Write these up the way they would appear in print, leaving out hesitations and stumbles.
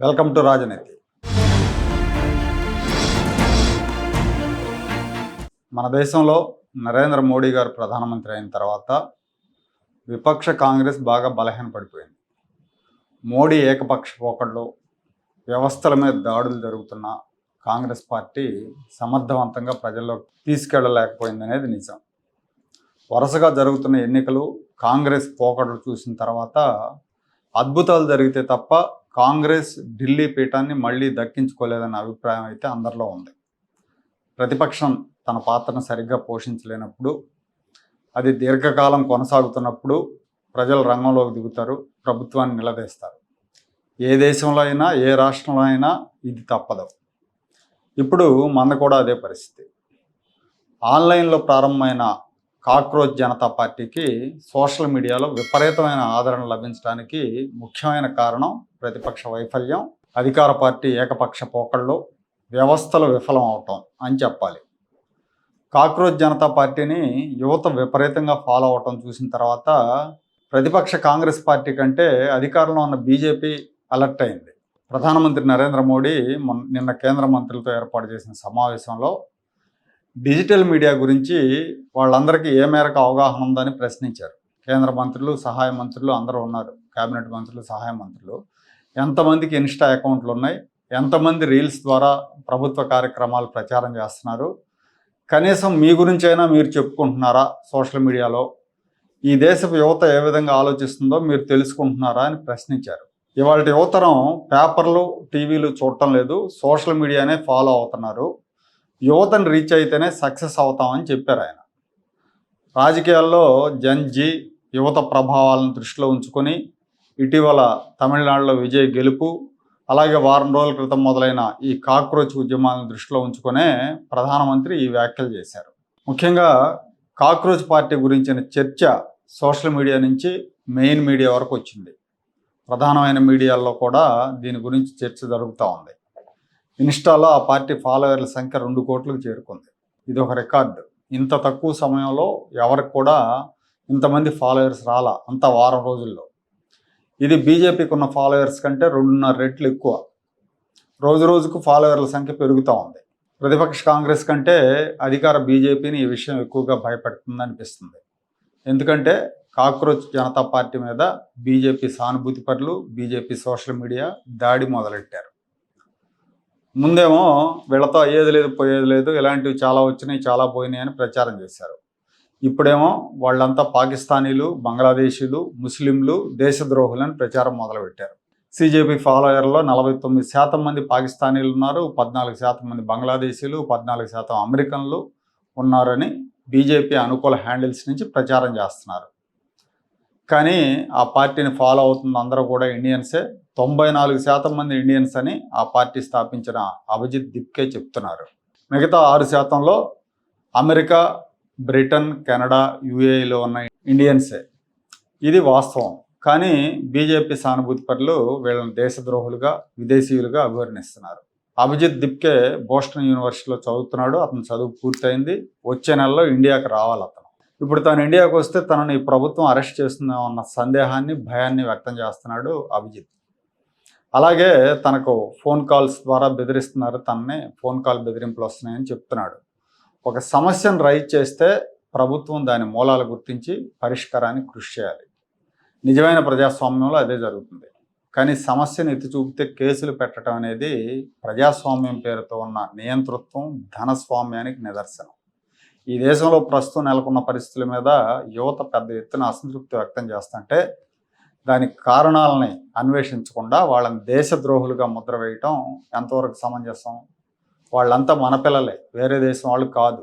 Welcome to రాజనీతి. మన దేశంలో నరేంద్ర మోడీ గారు ప్రధానమంత్రి అయిన తర్వాత విపక్ష కాంగ్రెస్ బాగా బలహీనపడిపోయింది. మోడీ ఏకపక్ష పోకడలు, వ్యవస్థల మీద దాడులు జరుగుతున్న కాంగ్రెస్ పార్టీ సమర్థవంతంగా ప్రజల్లోకి తీసుకెళ్ళలేకపోయిందనేది నిజం. వరుసగా జరుగుతున్న ఎన్నికలు, కాంగ్రెస్ పోకడలు చూసిన తర్వాత అద్భుతాలు జరిగితే తప్ప కాంగ్రెస్ ఢిల్లీ పీఠాన్ని మళ్ళీ దక్కించుకోలేదన్న అభిప్రాయం అయితే అందరిలో ఉంది. ప్రతిపక్షం తన పాత్రను సరిగ్గా పోషించలేనప్పుడు, అది దీర్ఘకాలం కొనసాగుతున్నప్పుడు ప్రజలు రంగంలోకి దిగుతారు, ప్రభుత్వాన్ని నిలదీస్తారు. ఏ దేశంలో అయినా, ఏ రాష్ట్రంలో అయినా ఇది తప్పదు. ఇప్పుడు మన కూడా అదే పరిస్థితి. ఆన్లైన్లో ప్రారంభమైన కాక్రోచ్ జనతా పార్టీకి సోషల్ మీడియాలో విపరీతమైన ఆదరణ లభించడానికి ముఖ్యమైన కారణం ప్రతిపక్ష వైఫల్యం, అధికార పార్టీ ఏకపక్ష పోకళ్ళు, వ్యవస్థలు విఫలం అవటం అని చెప్పాలి. కాక్రోచ్ జనతా పార్టీని యువత విపరీతంగా ఫాలో అవటం చూసిన తర్వాత ప్రతిపక్ష కాంగ్రెస్ పార్టీ కంటే అధికారంలో ఉన్న బీజేపీ అలర్ట్ అయింది. ప్రధానమంత్రి నరేంద్ర మోడీ నిన్న కేంద్ర మంత్రులతో ఏర్పాటు చేసిన సమావేశంలో డిజిటల్ మీడియా గురించి వాళ్ళందరికీ ఏ మేరకు అవగాహన ఉందని ప్రశ్నించారు. కేంద్ర మంత్రులు, సహాయ మంత్రులు అందరూ ఉన్నారు, కేబినెట్ మంత్రులు, సహాయ మంత్రులు. ఎంతమందికి ఇన్స్టా అకౌంట్లు ఉన్నాయి, ఎంతమంది రీల్స్ ద్వారా ప్రభుత్వ కార్యక్రమాలు ప్రచారం చేస్తున్నారు, కనీసం మీ గురించి అయినా మీరు చెప్పుకుంటున్నారా సోషల్ మీడియాలో, ఈ దేశపు యువత ఏ విధంగా ఆలోచిస్తుందో మీరు తెలుసుకుంటున్నారా అని ప్రశ్నించారు. ఇవాళ యువతరం పేపర్లు, టీవీలు చూడటం లేదు, సోషల్ మీడియానే ఫాలో అవుతున్నారు. యువతను రీచ్ అయితేనే సక్సెస్ అవుతామని చెప్పారు ఆయన. రాజకీయాల్లో జన్జీ యువత ప్రభావాలను దృష్టిలో ఉంచుకొని ఇటీవల తమిళనాడులో విజయ్ గెలుపు, అలాగే వారం రోజుల క్రితం మొదలైన ఈ కాక్రోచ్ ఉద్యమాలను దృష్టిలో ఉంచుకునే ప్రధానమంత్రి ఈ వ్యాఖ్యలు చేశారు. ముఖ్యంగా కాక్రోచ్ పార్టీ గురించిన చర్చ సోషల్ మీడియా నుంచి మెయిన్ మీడియా వరకు వచ్చింది. ప్రధానమైన మీడియాల్లో కూడా దీని గురించి చర్చ జరుగుతూ ఉంది. ఇన్స్టాలో ఆ పార్టీ ఫాలోవర్ల సంఖ్య 2 కోట్లకు చేరుకుంది. ఇది ఒక రికార్డు. ఇంత తక్కువ సమయంలో ఎవరికి కూడా ఇంతమంది ఫాలోవర్స్ రాలా, అంత వారం రోజుల్లో. ఇది బీజేపీకి ఉన్న ఫాలోవర్స్ కంటే 2.5 రెట్లు ఎక్కువ. రోజు రోజుకు ఫాలోవర్ల సంఖ్య పెరుగుతూ ఉంది. ప్రతిపక్ష కాంగ్రెస్ కంటే అధికార బీజేపీని ఈ విషయం ఎక్కువగా భయపెడుతుంది అనిపిస్తుంది. ఎందుకంటే కాక్రోచ్ జనతా పార్టీ మీద బీజేపీ సానుభూతి పరులు, బీజేపీ సోషల్ మీడియా దాడి మొదలెట్టారు. ముందేమో వీళ్ళతో అయ్యేది లేదు, పోయేది లేదు, ఇలాంటివి చాలా వచ్చినాయి, చాలా పోయినాయి అని ప్రచారం చేశారు. ఇప్పుడేమో వాళ్ళంతా పాకిస్తానీలు, బంగ్లాదేశీలు, ముస్లింలు, దేశద్రోహులని ప్రచారం మొదలుపెట్టారు. సీజేపీ ఫాలోయర్లో 49% మంది పాకిస్తానీలు ఉన్నారు, 14% మంది బంగ్లాదేశీలు, 14% అమెరికన్లు ఉన్నారని బీజేపీ అనుకూల హ్యాండిల్స్ నుంచి ప్రచారం చేస్తున్నారు. కానీ ఆ పార్టీని ఫాలో అవుతున్న అందరూ కూడా ఇండియన్సే. 94% మంది ఇండియన్స్ అని ఆ పార్టీ స్థాపించిన అభిజిత్ దిప్కే చెప్తున్నారు. మిగతా 6%లో అమెరికా, బ్రిటన్, కెనడా, యుఏఈలో ఉన్న ఇండియన్సే. ఇది వాస్తవం. కానీ బీజేపీ సానుభూతి పరులు వీళ్ళని దేశద్రోహులుగా, విదేశీయులుగా అభివర్ణిస్తున్నారు. అభిజిత్ దిప్కే బోస్టన్ యూనివర్సిటీలో చదువుతున్నాడు. అతను చదువు పూర్తయింది. వచ్చే నెలలో ఇండియాకి రావాలి అతను. ఇప్పుడు తను ఇండియాకు వస్తే తనని ప్రభుత్వం అరెస్ట్ చేస్తుందేమన్న సందేహాన్ని, భయాన్ని వ్యక్తం చేస్తున్నాడు అభిజిత్. అలాగే తనకు ఫోన్ కాల్స్ ద్వారా బెదిరిస్తున్నారు, తనని ఫోన్ కాల్ బెదిరింపులు వస్తున్నాయని చెప్తున్నాడు. ఒక సమస్యను రైజ్ చేస్తే ప్రభుత్వం దాని మూలాలు గుర్తించి పరిష్కారానికి కృషి చేయాలి. నిజమైన ప్రజాస్వామ్యంలో అదే జరుగుతుంది. కానీ సమస్యను ఎత్తి చూపితే కేసులు పెట్టడం అనేది ప్రజాస్వామ్యం పేరుతో ఉన్న నియంతృత్వం, ధనస్వామ్యానికి నిదర్శనం. ఈ దేశంలో ప్రస్తుతం నెలకొన్న పరిస్థితుల మీద యువత పెద్ద ఎత్తున అసంతృప్తి వ్యక్తం చేస్తుంటే దానికి కారణాలని అన్వేషించకుండా వాళ్ళని దేశద్రోహులుగా ముద్ర వేయటం ఎంతవరకు సమంజసం? వాళ్ళంతా మన పిల్లలే, వేరే దేశం వాళ్ళు కాదు.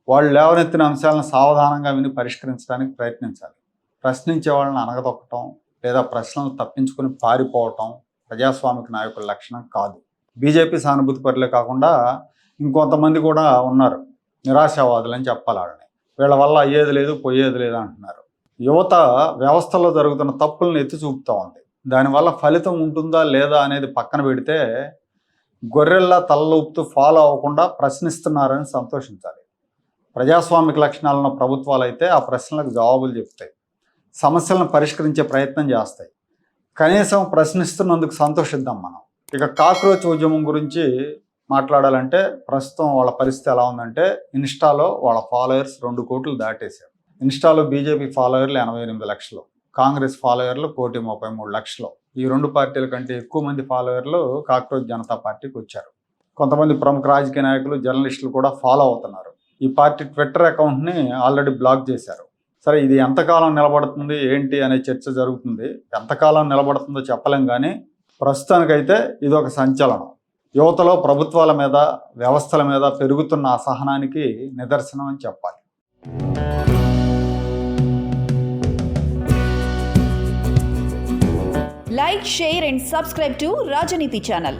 వాళ్ళు లేవనెత్తిన అంశాలను సావధానంగా విని పరిష్కరించడానికి ప్రయత్నించాలి. ప్రశ్నించే వాళ్ళని అనగదొక్కటం లేదా ప్రశ్నలు తప్పించుకొని పారిపోవటం ప్రజాస్వామిక నాయకుల లక్షణం కాదు. బీజేపీ సానుభూతి పరులే కాకుండా ఇంకొంతమంది కూడా ఉన్నారు, నిరాశావాదులు అని చెప్పాలి వాళ్ళని. వీళ్ళ వల్ల అయ్యేది లేదు, పోయేది లేదు అంటున్నారు. యువత వ్యవస్థలో జరుగుతున్న తప్పులను ఎత్తి చూపుతూ ఉంది. దానివల్ల ఫలితం ఉంటుందా లేదా అనేది పక్కన పెడితే గొర్రెల్లా తలలూపుతూ ఫాలో అవ్వకుండా ప్రశ్నిస్తున్నారని సంతోషించాలి. ప్రజాస్వామిక లక్షణాలున్న ప్రభుత్వాలు అయితే ఆ ప్రశ్నలకు జవాబులు చెప్తాయి, సమస్యలను పరిష్కరించే ప్రయత్నం చేస్తాయి. కనీసం ప్రశ్నిస్తున్నందుకు సంతోషిద్దాం మనం. ఇక కాక్రోచ్ ఉద్యమం గురించి మాట్లాడాలంటే ప్రస్తుతం వాళ్ళ పరిస్థితి ఎలా ఉందంటే ఇన్స్టాలో వాళ్ళ ఫాలోయర్స్ 2 కోట్లు దాటేశారు. ఇన్స్టాలో బీజేపీ ఫాలోయర్లు 88 లక్షలు, కాంగ్రెస్ ఫాలోయర్లు 1,33 లక్షలు. ఈ 2 పార్టీల కంటే ఎక్కువ మంది ఫాలోయర్లు కాక్రోచ్ జనతా పార్టీకి వచ్చారు. కొంతమంది ప్రముఖ రాజకీయ నాయకులు, జర్నలిస్టులు కూడా ఫాలో అవుతున్నారు. ఈ పార్టీ ట్విట్టర్ అకౌంట్ని ఆల్రెడీ బ్లాక్ చేశారు. సరే, ఇది ఎంతకాలం నిలబడుతుంది ఏంటి అనే చర్చ జరుగుతుంది. ఎంతకాలం నిలబడుతుందో చెప్పలేం, కానీ ప్రస్తుతానికైతే ఇది ఒక సంచలనం. యువతలో ప్రభుత్వాల మీద, వ్యవస్థల మీద పెరుగుతున్న అసహనానికి నిదర్శనం అని చెప్పాలి. Like, share and subscribe to Rajaniti channel.